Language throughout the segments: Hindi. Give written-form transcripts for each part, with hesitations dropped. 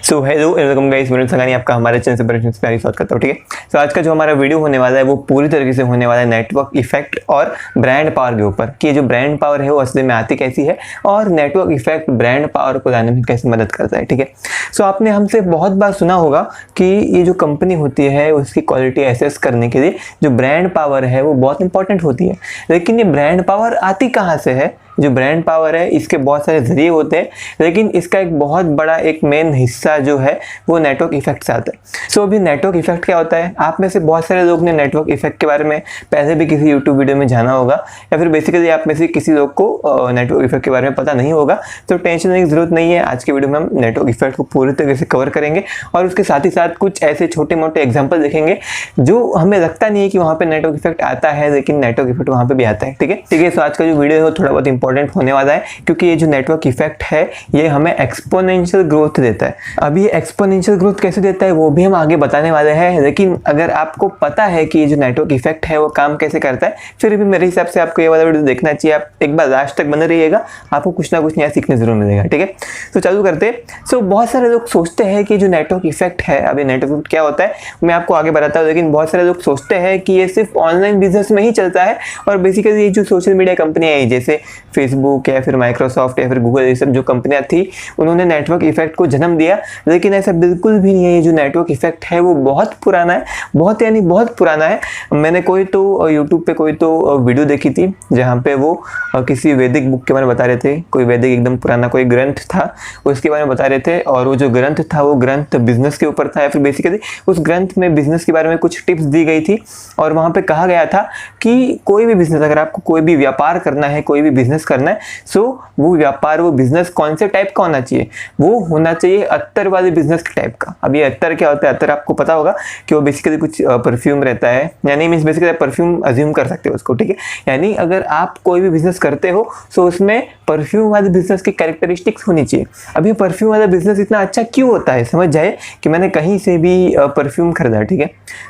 सो hello welcome guys, Vinod Sangani आपका हमारे चैनल से प्यारी स्वागत करता हूँ। ठीक है, तो आज का जो हमारा वीडियो होने वाला है वो पूरी तरीके से होने वाला है नेटवर्क इफेक्ट और ब्रांड पावर के ऊपर कि ये जो ब्रांड पावर है वो असली में आती कैसी है और नेटवर्क इफेक्ट ब्रांड पावर को लाने में कैसे मदद करता है। ठीक है, सो आपने हमसे बहुत बार सुना होगा कि ये जो कंपनी होती है उसकी क्वालिटी एसेस करने के लिए जो ब्रांड पावर है वो बहुत इंपॉर्टेंट होती है। लेकिन ये ब्रांड पावर आती कहाँ से है? जो ब्रांड पावर है इसके बहुत सारे जरिए होते हैं, लेकिन इसका एक बहुत बड़ा एक मेन हिस्सा जो है वो नेटवर्क इफेक्ट से आता है। सो अभी नेटवर्क इफेक्ट क्या होता है? आप में से बहुत सारे लोग ने नेटवर्क इफेक्ट के बारे में पहले भी किसी यूट्यूब वीडियो में जाना होगा, या फिर बेसिकली आप में से किसी लोग को नेटवर्क इफेक्ट के बारे में पता नहीं होगा। तो टेंशन लेने की जरूरत नहीं है, आज के वीडियो में हम नेटवर्क इफेक्ट को पूरी तरीके से कवर करेंगे और उसके साथ ही साथ कुछ ऐसे छोटे मोटे एग्जाम्पल देखेंगे जो हमें लगता नहीं है कि वहाँ पे नेटवर्क इफेक्ट आता है, लेकिन नेटवर्क इफेक्ट वहाँ पे भी आता है। ठीक है, सो आज का जो वीडियो है वो थोड़ा बहुत इंपॉर्टेंट होने वाला है, क्योंकि ये जो नेटवर्क इफेक्ट है ये हमें एक्सपोनेंशियल ग्रोथ देता है। अब ये एक्सपोनेंशियल ग्रोथ कैसे देता है वो भी हम आगे बताने वाले हैं, लेकिन अगर आपको पता है कि ये जो नेटवर्क इफेक्ट है वो काम कैसे करता है, फिर भी मेरे हिसाब से आपको ये वाला वीडियो देखना चाहिए। आप एक बार लास्ट तक बने रहिएगा, आपको कुछ ना कुछ नया सीखने जरूर मिलेगा। ठीक है, तो चालू करते हैं। सो बहुत सारे लोग सोचते हैं कि जो नेटवर्क इफेक्ट है, अभी नेटवर्क इफेक्ट क्या होता है मैं आपको आगे बताता हूँ, लेकिन बहुत सारे लोग सोचते हैं कि ये सिर्फ ऑनलाइन बिजनेस में ही चलता है और बेसिकली ये जो सोशल मीडिया कंपनियां हैं जैसे फेसबुक या फिर माइक्रोसॉफ्ट या फिर गूगल, ये सब जो कंपनियां थी उन्होंने नेटवर्क इफेक्ट को जन्म दिया। लेकिन ऐसा बिल्कुल भी नहीं है। ये जो नेटवर्क इफेक्ट है वो बहुत पुराना है, बहुत यानी बहुत पुराना है। मैंने कोई तो यूट्यूब पे कोई तो वीडियो देखी थी जहाँ पे वो किसी वैदिक बुक के बारे में बता रहे थे, कोई वैदिक एकदम पुराना कोई ग्रंथ था उसके बारे में बता रहे थे, और वो जो ग्रंथ था वो ग्रंथ बिजनेस के ऊपर था, या फिर बेसिकली उस ग्रंथ में बिजनेस के बारे में कुछ टिप्स दी गई थी। और वहाँ पे कहा गया था कि कोई भी बिजनेस, अगर आपको कोई भी व्यापार करना है, कोई भी बिजनेस करना है, सो वो व्यापार, वो बिजनेस कौन से टाइप का होना चाहिए? वो होना चाहिए अत्तर वाले बिजनेस के टाइप का। अब ये अत्तर क्या होता है? अत्तर आपको पता होगा कि वो बेसिकली कुछ परफ्यूम रहता है, यानी मीन्स बेसिकली परफ्यूम अज्यूम कर सकते हो उसको। ठीक है, यानी अगर आप कोई भी बिजनेस करते हो तो उसमें परफ्यूम वाले बिजनेस की कैरेक्टरिस्टिक्स होनी चाहिए। अब ये परफ्यूम वाला बिजनेस इतना अच्छा क्यों होता है? समझ जाए कि मैंने कहीं से भी परफ्यूम खरीदा, ठीक है,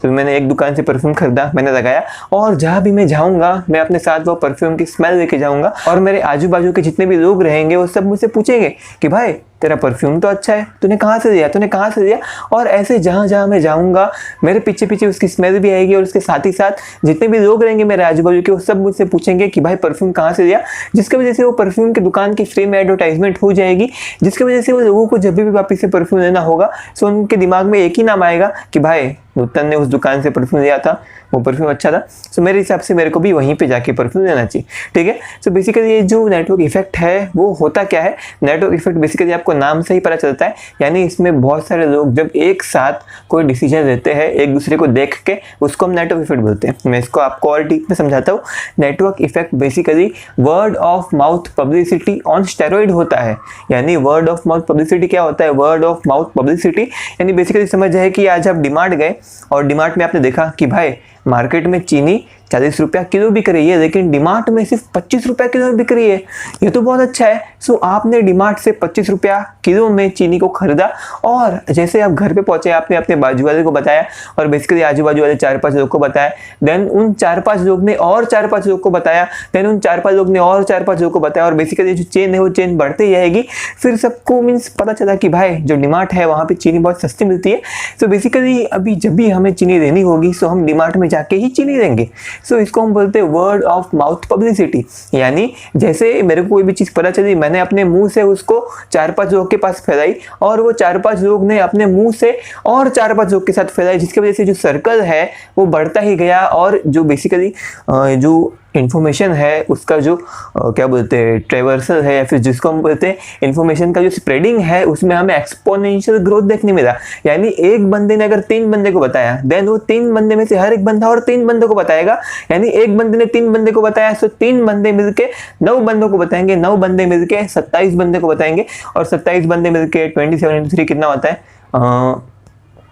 तो मैंने एक दुकान से परफ्यूम खरीदा, मैंने लगाया, और जहाँ भी मैं जाऊँगा मैं अपने साथ वो परफ्यूम की स्मेल लेके जाऊँगा, और मेरे आजू बाजू के जितने भी लोग रहेंगे वो सब मुझसे पूछेंगे कि भाई तेरा परफ्यूम तो अच्छा है, तूने कहाँ से लिया, तूने कहाँ से लिया? और ऐसे जहाँ जहाँ मैं जाऊँगा मेरे पीछे पीछे उसकी स्मेल भी आएगी, और उसके साथ ही साथ जितने भी लोग रहेंगे मेरे आजू बाजू के वो सब मुझसे पूछेंगे कि भाई परफ्यूम कहाँ से लिया, जिसकी वजह से वो परफ्यूम की दुकान की फ्री में एडवर्टाइजमेंट हो जाएगी, जिसकी वजह से वो लोगों को जब भी वापस से परफ्यूम लेना होगा तो उनके दिमाग में एक ही नाम आएगा कि भाई नूतन ने उस दुकान से परफ्यूम लिया था, वो परफ्यूम अच्छा था, सो मेरे हिसाब से मेरे को भी वहीं पे जाके परफ्यूम लेना चाहिए। ठीक है, सो बेसिकली ये जो नेटवर्क इफेक्ट है वो होता क्या है? नेटवर्क इफेक्ट बेसिकली आपको नाम से ही पता चलता है, यानी इसमें बहुत सारे लोग जब एक साथ कोई डिसीजन लेते हैं एक दूसरे को देख के, उसको हम नेटवर्क इफेक्ट बोलते हैं। मैं इसको आपको और डीप में समझाता हूँ। Network effect basically word of mouth publicity on steroid होता है। यानी वर्ड ऑफ माउथ पब्लिसिटी क्या होता है? वर्ड ऑफ माउथ पब्लिसिटी यानी बेसिकली समझ जाए कि आज आप डीमार्ट गए और डीमार्ट में आपने देखा कि भाई मार्केट में चीनी 40 रुपया किलो बिक रही है, लेकिन डीमार्ट में सिर्फ 25 रुपया किलो बिक रही है, ये तो बहुत अच्छा है। सो आपने डीमार्ट से 25 रुपया किलो में चीनी को खरीदा, और जैसे आप घर पे पहुंचे आपने अपने बाजू वाले को बताया, और बेसिकली आजू बाजू वाले 4-5 लोग को बताया, देन उन 4-5 लोग ने और 4-5 लोग को बताया, देन उन 4-5 लोग ने और 4-5 लोग को बताया, और बेसिकली जो चेन है वो चेन बढ़ते ही जाएगी। फिर सबको मीन्स पता चला कि भाई जो डीमार्ट है वहाँ पे चीनी बहुत सस्ती मिलती है। सो बेसिकली अभी जब भी हमें चीनी देनी होगी सो हम डीमार्ट में जाके ही चीनी देंगे। सो इसको हम बोलते हैं वर्ड ऑफ माउथ पब्लिसिटी। यानी जैसे मेरे को कोई भी चीज पता चली, मैंने अपने मुंह से उसको 4-5 लोग के पास फैलाई, और वो 4-5 लोग ने अपने मुंह से और 4-5 लोग के साथ फैलाई, जिसकी वजह से जो सर्कल है वो बढ़ता ही गया, और जो बेसिकली जो इन्फॉर्मेशन है उसका जो क्या बोलते हैं ट्रेवर्सल है, या फिर जिसको हम बोलते हैं इन्फॉर्मेशन का जो स्प्रेडिंग है, उसमें हमें एक्सपोनेंशियल ग्रोथ देखने मिला। यानी एक बंदे ने अगर 3 बंदे को बताया, देन वो 3 बंदे में से हर एक बंदा और 3 बंदों को बताएगा। यानी एक बंदे ने 3 बंदे को बताया, सो 3 बंदे मिलके 9 बंदों को बताएंगे, 9 बंदे मिलके 27 बंदे को बताएंगे, और 27 बंदे मिलके 27 × 3 कितना होता है?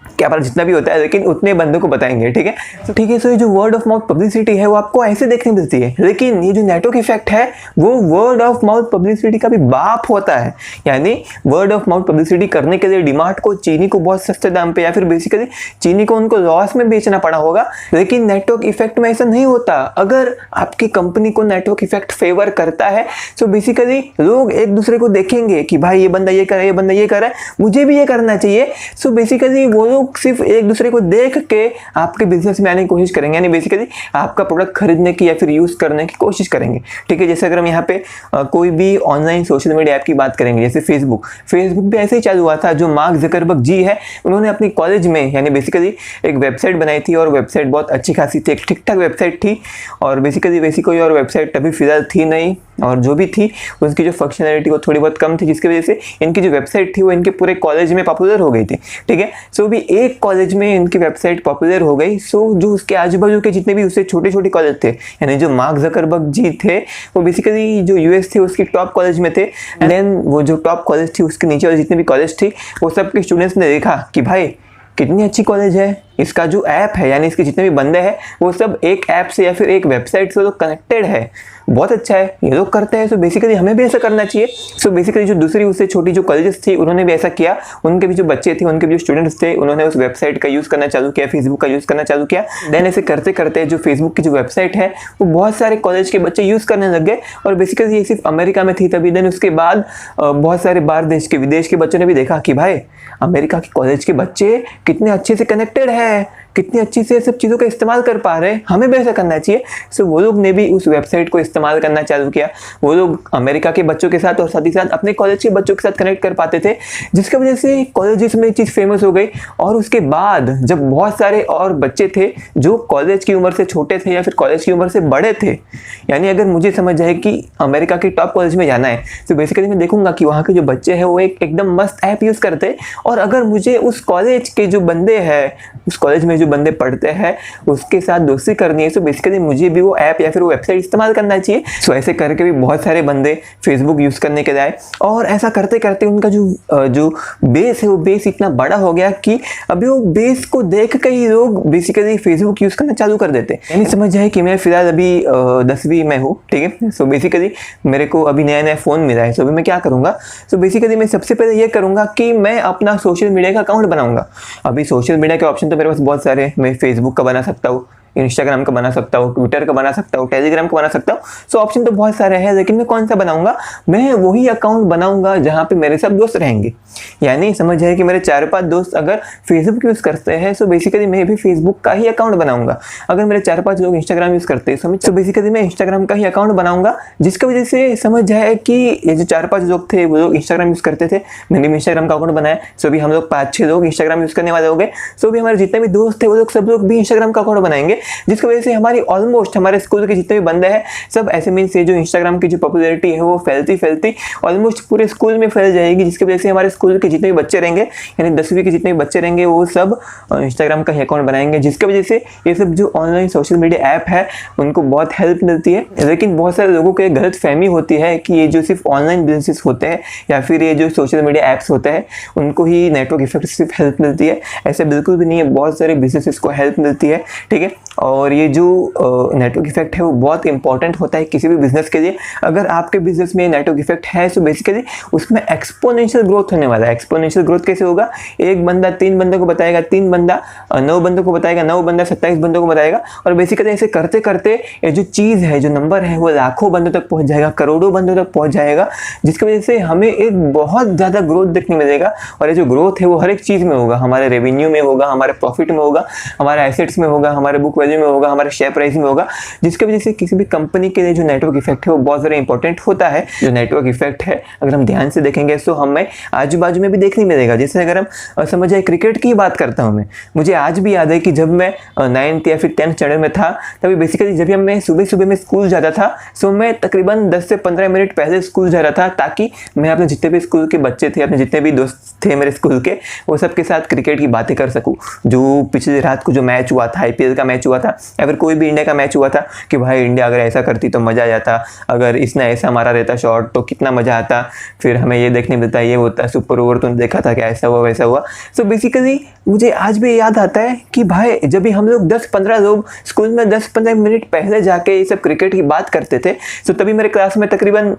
क्या पता जितना भी होता है, लेकिन उतने बंदों को बताएंगे, ठीक है। तो ठीक है, सो ये जो वर्ड ऑफ माउथ पब्लिसिटी है वो आपको ऐसे देखने मिलती है, लेकिन ये जो नेटवर्क इफेक्ट है वो वर्ड ऑफ माउथ पब्लिसिटी का भी बाप होता है। यानी वर्ड ऑफ माउथ पब्लिसिटी करने के लिए डीमार्ट को चीनी को बहुत सस्ते दाम पे या फिर बेसिकली चीनी को उनको लॉस में बेचना पड़ा होगा, लेकिन नेटवर्क इफेक्ट में ऐसा नहीं होता। अगर आपकी कंपनी को नेटवर्क इफेक्ट फेवर करता है तो बेसिकली लोग एक दूसरे को देखेंगे कि भाई ये बंदा ये कर रहा है, ये बंदा ये कर रहा है, मुझे भी ये करना चाहिए। सो बेसिकली वो लोग सिर्फ एक दूसरे को देख के आपके बिजनेस में आने की कोशिश करेंगे, यानी बेसिकली आपका प्रोडक्ट खरीदने की या फिर यूज करने की कोशिश करेंगे, ठीक है। जैसे अगर हम यहाँ पे कोई भी ऑनलाइन सोशल मीडिया ऐप की बात करेंगे, जैसे फेसबुक भी ऐसे ही चालू हुआ था। जो मार्क जकरबर्ग जी है उन्होंने अपनी कॉलेज में यानी बेसिकली एक वेबसाइट बनाई थी, और वेबसाइट बहुत अच्छी खासी थी, एक ठीक ठाक वेबसाइट थी, और बेसिकली वैसी कोई और वेबसाइट अभी फिलहाल थी नहीं, और जो भी थी उसकी जो फंक्शनैलिटी वो थोड़ी बहुत कम थी, जिसकी वजह से इनकी जो वेबसाइट थी वो इनके पूरे कॉलेज में पॉपुलर हो गई थी, ठीक है। सो भी एक कॉलेज में इनकी वेबसाइट पॉपुलर हो गई, सो जो उसके आजू बाजू के जितने भी उससे छोटे छोटे कॉलेज थे, यानी जो मार्क जकरबर्ग जी थे वो बेसिकली जो यूएस थे उसके टॉप कॉलेज में थे, देन वो जो टॉप कॉलेज थी उसके नीचे वाले जितने भी कॉलेज थी वो सब के स्टूडेंट्स ने देखा कि भाई कितनी अच्छी कॉलेज है, इसका जो ऐप है यानी इसके जितने भी बंदे हैं वो सब एक ऐप से या फिर एक वेबसाइट से लोग कनेक्टेड है, बहुत अच्छा है, ये लोग करते हैं, सो बेसिकली हमें भी ऐसा करना चाहिए। सो बेसिकली जो दूसरी उससे छोटी जो कॉलेजेस थी उन्होंने भी ऐसा किया, उनके भी जो बच्चे थे, उनके भी जो स्टूडेंट्स थे, उन्होंने उस वेबसाइट का यूज़ करना चालू किया, फेसबुक का यूज़ करना चालू किया। देन ऐसे करते करते जो फेसबुक की जो वेबसाइट है वो बहुत सारे कॉलेज के बच्चे यूज़ करने लग गए, और बेसिकली ये सिर्फ अमेरिका में थी तभी। देन उसके बाद बहुत सारे बाहर देश के विदेश के बच्चों ने भी देखा कि भाई अमेरिका के कॉलेज के बच्चे कितने अच्छे से कनेक्टेड है, कितनी अच्छी से सब चीज़ों का इस्तेमाल कर पा रहे हैं, हमें भी ऐसा करना चाहिए। सो वो लोग ने भी उस वेबसाइट को इस्तेमाल करना चालू किया। वो लोग अमेरिका के बच्चों के साथ और साथ ही साथ अपने कॉलेज के बच्चों के साथ कनेक्ट कर पाते थे, जिसकी वजह से कॉलेजेस में चीज़ फेमस हो गई। और उसके बाद जब बहुत सारे और बच्चे थे जो कॉलेज की उम्र से छोटे थे या फिर कॉलेज की उम्र से बड़े थे, यानी अगर मुझे समझ जाए कि अमेरिका के टॉप कॉलेज में जाना है तो बेसिकली मैं देखूंगा कि वहाँ के जो बच्चे हैं वो एकदम मस्त ऐप यूज़ करते हैं, और अगर मुझे उस कॉलेज के जो बंदे हैं, उस कॉलेज में जो बंदे पढ़ते हैं उसके साथ दोस्ती करनी है, तो बेसिकली मुझे भी वो ऐप या फिर वो वेबसाइट इस्तेमाल करना चाहिए। सो ऐसे करके भी बहुत सारे बंदे फेसबुक यूज़ करने के लिए, और ऐसा करते करते उनका जो बेस है वो बेस इतना बड़ा हो गया कि अभी वो बेस को देख के ही लोग बेसिकली फेसबुक यूज़ करना चालू कर देते। यानी समझ जाए कि मैं फिलहाल अभी 10वीं में हूँ, ठीक है। सो बेसिकली मेरे को अभी नया नया फ़ोन मिला है, सो अभी मैं क्या करूँगा, सो बेसिकली मैं सबसे पहले ये करूँगा कि मैं अपना सोशल मीडिया का अकाउंट बनाऊँगा। अभी सोशल मीडिया के ऑप्शन तो मेरे पास बहुत सारे, मैं फेसबुक का बना सकता हूँ, इंस्टाग्राम का बना सकता हूँ, ट्विटर का बना सकता हूँ, टेलीग्राम का बना सकता हूँ। सो ऑप्शन तो बहुत सारे हैं, लेकिन मैं कौन सा बनाऊंगा, मैं वही अकाउंट बनाऊंगा जहाँ पे मेरे सब दोस्त रहेंगे। यानी समझ जाए कि मेरे 4-5 दोस्त अगर फेसबुक यूज़ करते हैं सो बेसिकली मैं भी फेसबुक का ही अकाउंट बनाऊंगा। अगर मेरे 4-5 लोग इंस्टाग्राम यूज़ करते हैं तो बेसिकली मैं इंस्टाग्राम का ही अकाउंट बनाऊंगा, जिसकी वजह से समझ जाए कि ये जो 4-5 लोग थे वो लोग इंस्टाग्राम यूज़ करते थे, मैंने भी इंस्टाग्राम का अकाउंट बनाया। सो भी हम लोग 5-6 लोग इंस्टाग्राम यूज़ करने वाले हो गए। सो भी हमारे जितने भी दोस्त थे वो लोग सब लोग भी इंस्टाग्राम का अकाउंट बनाएंगे, जिसकी वजह से हमारी ऑलमोस्ट हमारे स्कूल के जितने भी बंदे हैं सब ऐसे मीन्स ये जो इंस्टाग्राम की जो पॉपुलैरिटी है वो फैलती ऑलमोस्ट पूरे स्कूल में फैल जाएगी, जिसकी वजह से हमारे स्कूल के जितने भी बच्चे रहेंगे यानी 10वीं के जितने भी बच्चे रहेंगे वो सब इंस्टाग्राम का ही अकाउंट बनाएंगे, जिसकी वजह से ये सब जो ऑनलाइन सोशल मीडिया ऐप है उनको बहुत हेल्प मिलती है। लेकिन बहुत सारे लोगों को एक गलत फहमी होती है कि ये जो सिर्फ ऑनलाइन बिजनेसेस होते हैं या फिर ये जो सोशल मीडिया ऐप्स होते हैं उनको ही नेटवर्क इफेक्ट सिर्फ हेल्प मिलती है। ऐसे बिल्कुल भी नहीं है, बहुत सारे बिजनेसेस को हेल्प मिलती है, ठीक है। और ये जो नेटवर्क इफेक्ट है वो बहुत इंपॉर्टेंट होता है किसी भी बिजनेस के लिए। अगर आपके बिजनेस में नेटवर्क इफेक्ट है तो बेसिकली उसमें एक्सपोनेंशियल ग्रोथ होने वाला है। एक्सपोनेंशियल ग्रोथ कैसे होगा, एक बंदा 3 बंदों को बताएगा, 3 बंदा 9 बंदों को बताएगा, 9 बंदा 27 बंदों को बताएगा, और बेसिकली ऐसे करते करते ये जो चीज़ है, जो नंबर है वो लाखों बंदों तक पहुंच जाएगा, करोड़ों बंदों तक पहुंच जाएगा, जिसकी वजह से हमें एक बहुत ज़्यादा ग्रोथ देखने मिलेगा। और ये जो ग्रोथ है वो हर एक चीज़ में होगा, हमारे रेवेन्यू में होगा, हमारे प्रॉफिट में होगा, हमारे एसेट्स में होगा, हमारे बुक वैल्यू में होगा, हमारे शेयर प्राइस में होगा, जिसकी वजह से किसी भी कंपनी के लिए जो नेटवर्क इफेक्ट है वो बहुत ज़्यादा इंपॉर्टेंट होता है। जो नेटवर्क इफेक्ट है अगर हम ध्यान से देखेंगे तो हमें आजू बाजू में भी देखने मिलेगा। जैसे अगर हम समझ जाए क्रिकेट की बात करता हूँ, मुझे आज भी याद है कि जब मैं 9th या फिर 10th स्टैंडर्ड में था तभी बेसिकली जब मैं सुबह में स्कूल जाता था सो मैं तकरीबन 10 से 15 मिनट पहले स्कूल जा रहा था, ताकि मैं अपने जितने भी स्कूल के बच्चे थे, अपने जितने भी दोस्त थे मेरे स्कूल के, वो सब के साथ क्रिकेट की बातें कर सकूँ। जो पिछली रात को जो मैच हुआ था, IPL का मैच हुआ हुआ था या फिर कोई भी इंडिया का मैच हुआ था कि भाई इंडिया अगर ऐसा करती तो मज़ा आ जाता, अगर इसने ऐसा मारा रहता शॉट तो कितना मज़ा आता, फिर हमें ये देखने मिलता, ये होता, सुपर ओवर तुमने देखा था क्या, ऐसा हुआ वैसा हुआ। सो बेसिकली मुझे आज भी याद आता है कि भाई जब भी हम लोग 10-15 लोग स्कूल में 10-15 मिनट पहले जाके ये सब क्रिकेट की बात करते थे, सो तभी मेरे क्लास में तकरीबन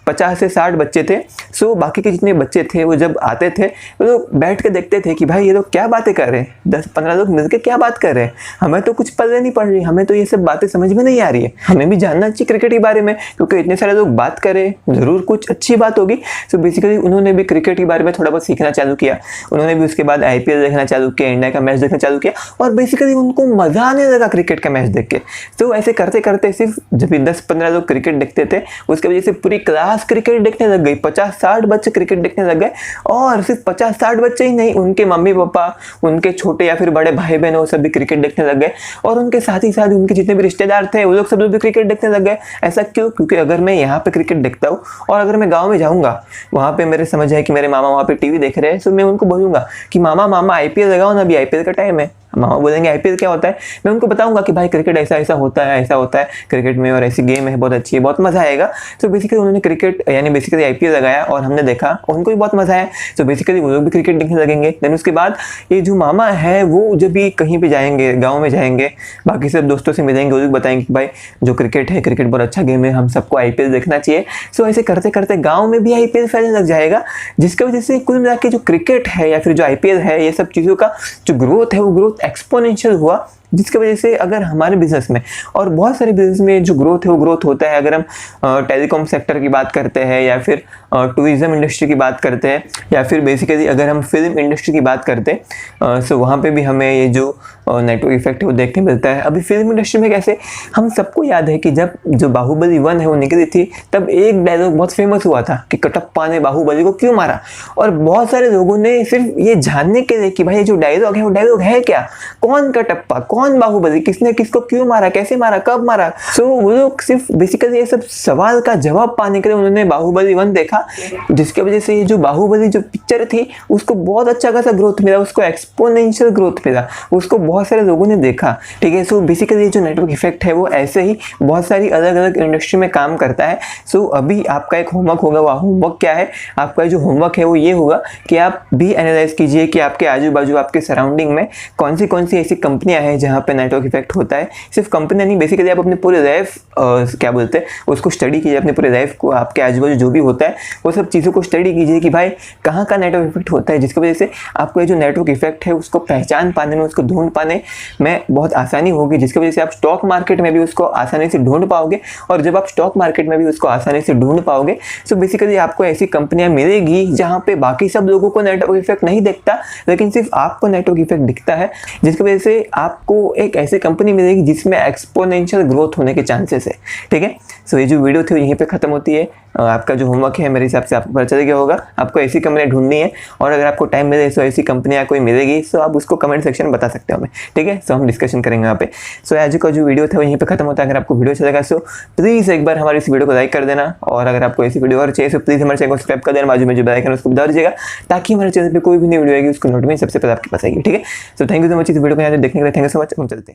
50 से 60 बच्चे थे। सो बाकी के जितने बच्चे थे वो जब आते थे वो लोग बैठ के देखते थे कि भाई ये लोग क्या बातें कर रहे हैं, 10-15 लोग मिलकर क्या बात कर रहे हैं, हमें तो कुछ पता नहीं पड़ रही, हमें तो ये सब बातें समझ में नहीं आ रही है, हमें भी जानना चाहिए क्रिकेट के बारे में क्योंकि इतने सारे लोग बात करें ज़रूर कुछ अच्छी बात होगी। सो बेसिकली उन्होंने भी क्रिकेट के बारे में थोड़ा बहुत सीखना चालू किया, उन्होंने भी उसके बाद IPL देखना चालू किया, इंडिया का मैच देखना चालू किया और बेसिकली उनको मज़ा आने लगा क्रिकेट का मैच देख के। तो ऐसे करते करते सिर्फ जब 10-15 लोग क्रिकेट देखते थे उसके वजह से पूरी क्लास क्रिकेट देखने लग गई, 50-60 बच्चे क्रिकेट देखने लग गए। और सिर्फ 50-60 बच्चे ही नहीं, उनके मम्मी पापा, उनके छोटे या फिर बड़े भाई बहन वो सब भी क्रिकेट देखने लग गए और उनके साथ ही साथ उनके जितने भी रिश्तेदार थे वो लोग सब लोग भी क्रिकेट देखने लग गए। ऐसा क्यों? क्योंकि अगर मैं यहाँ पे क्रिकेट देखता हूँ और अगर मैं गाँव में जाऊँगा, वहाँ पे मेरे समझ है कि मेरे मामा वहाँ पे TV देख रहे हैं, तो मैं उनको बोलूँगा कि मामा IPL लगाओ ना, अभी IPL का टाइम है। मामा बोलेंगे IPL क्या होता है, मैं उनको बताऊंगा कि भाई क्रिकेट ऐसा ऐसा होता है, ऐसा होता है क्रिकेट में और ऐसी गेम है, बहुत अच्छी है, बहुत मज़ा आएगा। तो बेसिकली उन्होंने क्रिकेट यानी बेसिकली IPL लगाया और हमने देखा, उनको भी बहुत मज़ा आया। तो बेसिकली वो लोग भी क्रिकेट देखने लगेंगे। देन उसके बाद ये जो मामा है वो जब भी कहीं पे जाएंगे, गाँव में जाएंगे, बाकी सब दोस्तों से मिलेंगे, वो लोग बताएंगे कि भाई जो क्रिकेट है, क्रिकेट बहुत अच्छा गेम है, हम सबको IPL देखना चाहिए। सो ऐसे करते करते गाँव में भी IPL फैलने लग जाएगा, जिसकी वजह से कुल मिला के जो क्रिकेट है या फिर जो IPL है, ये सब चीज़ों का जो ग्रोथ है वो ग्रोथ एक्सपोनेंशियल हुआ, जिसकी वजह से अगर हमारे बिजनेस में और बहुत सारे बिजनेस में जो ग्रोथ है वो ग्रोथ होता है। अगर हम टेलीकॉम सेक्टर की बात करते हैं या फिर टूरिज्म इंडस्ट्री की बात करते हैं या फिर बेसिकली अगर हम फिल्म इंडस्ट्री की बात करते हैं, सो वहाँ पे भी हमें ये जो नेटवर्क इफेक्ट है वो देखने मिलता है। अभी फिल्म इंडस्ट्री में कैसे, हम सबको याद है कि जब जो बाहुबली 1 है वो निकली थी तब एक डायलॉग बहुत फेमस हुआ था कि कटप्पा ने बाहुबली को क्यों मारा, और बहुत सारे लोगों ने सिर्फ ये जानने के लिए कि भाई ये जो डायलॉग है वो डायलॉग है क्या, कौन कटप्पा, कौन बाहुबली, किसने किसको क्यों मारा, कैसे मारा, कब मारा। सो वो लोग सिर्फ बेसिकली ये सब सवाल का जवाब पाने के लिए उन्होंने बाहुबली 1 देखा, जिसकी वजह से ये जो बाहुबली जो पिक्चर थी उसको बहुत अच्छा खासा ग्रोथ मिला, उसको एक्सपोनेंशियल ग्रोथ मिला, उसको बहुत सारे लोगों ने देखा। ठीक है, सो बेसिकली ये जो नेटवर्क इफेक्ट है वो ऐसे ही बहुत सारी अलग अलग इंडस्ट्री में काम करता है। सो अभी आपका एक होमवर्क होगा, वो होमवर्क क्या है, आपका जो होमवर्क है वो ये होगा कि आप भी एनालाइज कीजिए कि आपके आजू बाजू आपके सराउंडिंग में कौन सी ऐसी कंपनियां हैं जहां पे नेटवर्क इफेक्ट होता है। सिर्फ कंपनी नहीं, बेसिकली आप अपने पूरे लाइफ क्या बोलते हैं उसको स्टडी कीजिए, अपने पूरे लाइफ को, आपके आजू बाजू जो भी होता है वो सब चीज़ों को स्टडी कीजिए कि भाई कहाँ का नेटवर्क इफेक्ट होता है, जिसकी वजह से आपको ये जो नेटवर्क इफेक्ट है उसको पहचान पाने में, उसको ढूंढ पाने में बहुत आसानी होगी, जिसकी वजह से आप स्टॉक मार्केट में भी उसको आसानी से ढूंढ पाओगे। और जब आप स्टॉक मार्केट में भी उसको आसानी से ढूंढ पाओगे तो बेसिकली आपको ऐसी कंपनियां मिलेगी जहां पे बाकी सब लोगों को नेटवर्क इफेक्ट नहीं दिखता, लेकिन सिर्फ आपको नेटवर्क इफेक्ट दिखता है, जिसकी वजह से आपको एक ऐसी कंपनी मिलेगी जिसमें एक्सपोनेंशियल ग्रोथ होने के चांसेस है। ठीक है, सो ये जो वीडियो थी यहीं पे खत्म होती है। आपका जो होमवर्क है मेरे हिसाब से आपको पता चल गया होगा, आपको ऐसी कंपनियां ढूंढनी है और अगर आपको टाइम मिले तो ऐसी कंपनियां कोई मिलेगी तो आप उसको कमेंट सेक्शन में बता सकते हो हमें। ठीक है, सो हम डिस्कशन करेंगे वहाँ पे। सो आज का जो वीडियो था वहीं पे खत्म होता है। अगर आपको वीडियो अच्छा लगा सो प्लीज़ एक बार हमारे इस वीडियो को लाइक कर देना, और अगर आपको ऐसी वीडियो और चाहिए तो प्लीज़ हमारे चैनल को सब्सक्राइब कर देना, बाजू में जो बेल आइकन है उसको दबा दीजिएगा ताकि हमारे चैनल पर कोई भी नई वीडियो आएगी उसको नोटिफिकेशन सबसे पहले आपके पास आएगी। ठीक है, so thank you so much इस वीडियो को यहाँ देखने के लिए, थैंक यू सो मच। हम चलते हैं।